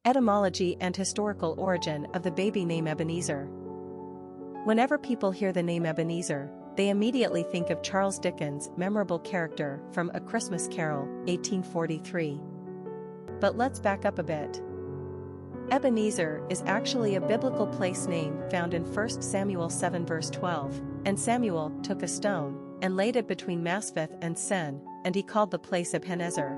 Etymology and historical origin of the baby name Ebenezer. Whenever people hear the name Ebenezer, they immediately think of Charles Dickens' memorable character from A Christmas Carol, 1843. But let's back up a bit. Ebenezer is actually a biblical place name found in 1 Samuel 7 verse 12, and Samuel took a stone and laid it between Maspheth and Sen, and he called the place Ebenezer.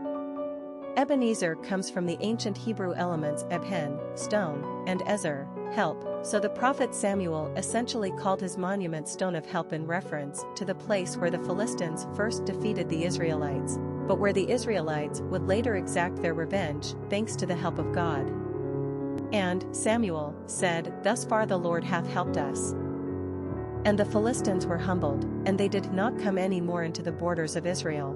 Ebenezer comes from the ancient Hebrew elements Eben, stone, and Ezer, help, so the prophet Samuel essentially called his monument Stone of Help in reference to the place where the Philistines first defeated the Israelites, but where the Israelites would later exact their revenge thanks to the help of God. And Samuel said, "Thus far the Lord hath helped us." And the Philistines were humbled, and they did not come any more into the borders of Israel.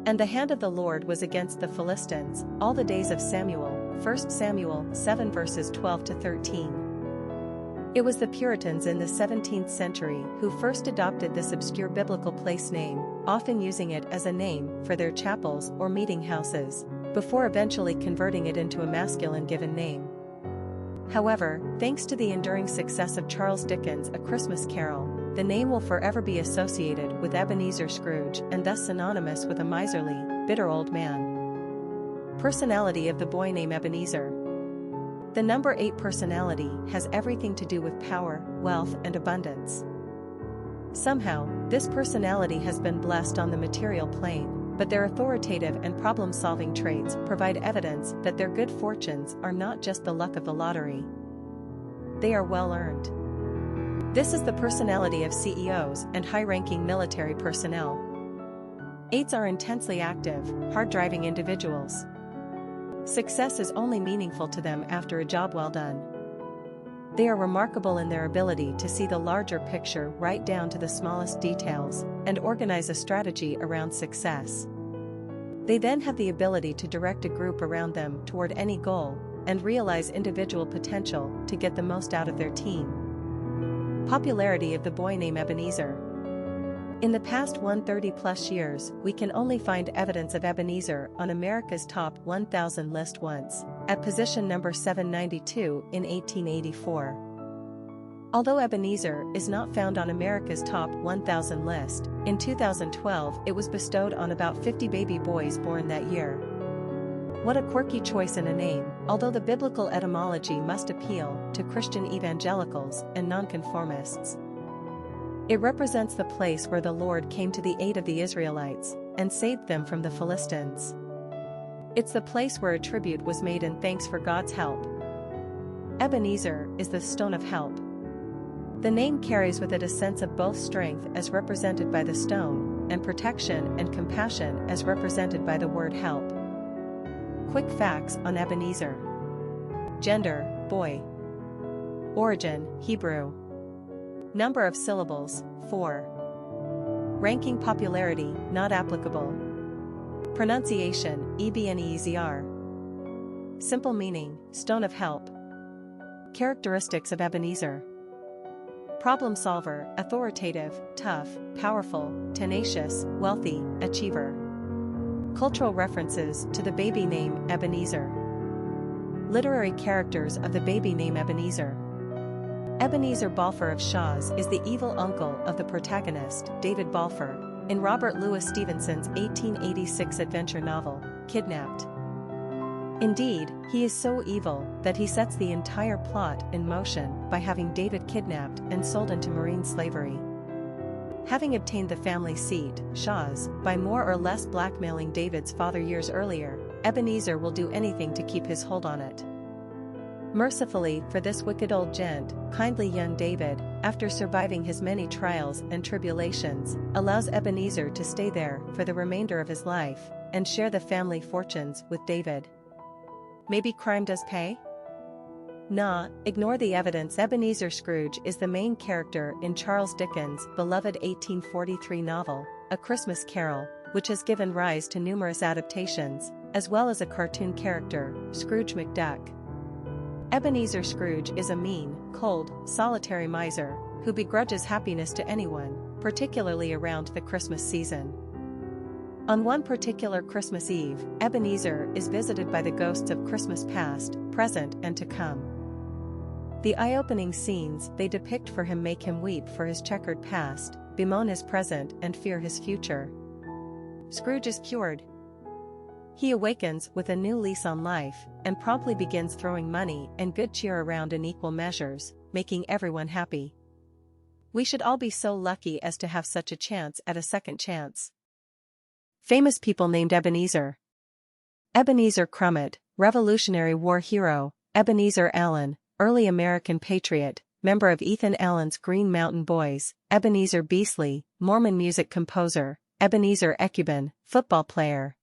And the hand of the Lord was against the Philistines all the days of Samuel, 1 Samuel 7 verses 12 to 13. It was the Puritans in the 17th century who first adopted this obscure biblical place name, often using it as a name for their chapels or meeting houses, before eventually converting it into a masculine given name. However, thanks to the enduring success of Charles Dickens' A Christmas Carol, the name will forever be associated with Ebenezer Scrooge and thus synonymous with a miserly, bitter old man. Personality of the boy named Ebenezer. The number 8 personality has everything to do with power, wealth, and abundance. Somehow, this personality has been blessed on the material plane, but their authoritative and problem-solving traits provide evidence that their good fortunes are not just the luck of the lottery. They are well-earned. This is the personality of CEOs and high-ranking military personnel. 8s are intensely active, hard-driving individuals. Success is only meaningful to them after a job well done. They are remarkable in their ability to see the larger picture right down to the smallest details and organize a strategy around success. They then have the ability to direct a group around them toward any goal and realize individual potential to get the most out of their team. Popularity of the boy named Ebenezer. In the past 130-plus years, we can only find evidence of Ebenezer on America's Top 1,000 list once, at position number 792 in 1884. Although Ebenezer is not found on America's Top 1,000 list, in 2012 it was bestowed on about 50 baby boys born that year. What a quirky choice in a name, although the biblical etymology must appeal to Christian evangelicals and nonconformists. It represents the place where the Lord came to the aid of the Israelites and saved them from the Philistines. It's the place where a tribute was made in thanks for God's help. Ebenezer is the stone of help. The name carries with it a sense of both strength as represented by the stone, and protection and compassion as represented by the word help. Quick facts on Ebenezer. Gender, boy. Origin, Hebrew. Number of syllables, 4. Ranking popularity, not applicable. Pronunciation, Ebenezer. Simple meaning, stone of help. Characteristics of Ebenezer. Problem solver, authoritative, tough, powerful, tenacious, wealthy, achiever. Cultural references to the baby name Ebenezer. Literary characters of the baby name Ebenezer. Ebenezer Balfour of Shaw's is the evil uncle of the protagonist, David Balfour, in Robert Louis Stevenson's 1886 adventure novel, Kidnapped. Indeed, he is so evil that he sets the entire plot in motion by having David kidnapped and sold into marine slavery. Having obtained the family seat, Shaw's, by more or less blackmailing David's father years earlier, Ebenezer will do anything to keep his hold on it. Mercifully for this wicked old gent, kindly young David, after surviving his many trials and tribulations, allows Ebenezer to stay there for the remainder of his life, and share the family fortunes with David. Maybe crime does pay? Nah, ignore the evidence. Ebenezer Scrooge is the main character in Charles Dickens' beloved 1843 novel, A Christmas Carol, which has given rise to numerous adaptations, as well as a cartoon character, Scrooge McDuck. Ebenezer Scrooge is a mean, cold, solitary miser, who begrudges happiness to anyone, particularly around the Christmas season. On one particular Christmas Eve, Ebenezer is visited by the ghosts of Christmas past, present and to come. The eye-opening scenes they depict for him make him weep for his checkered past, bemoan his present and fear his future. Scrooge is cured. He awakens with a new lease on life, and promptly begins throwing money and good cheer around in equal measures, making everyone happy. We should all be so lucky as to have such a chance at a second chance. Famous people named Ebenezer. Ebenezer Crumit, Revolutionary War hero. Ebenezer Allen, early American patriot, member of Ethan Allen's Green Mountain Boys. Ebenezer Beasley, Mormon music composer. Ebenezer Ekuben, football player.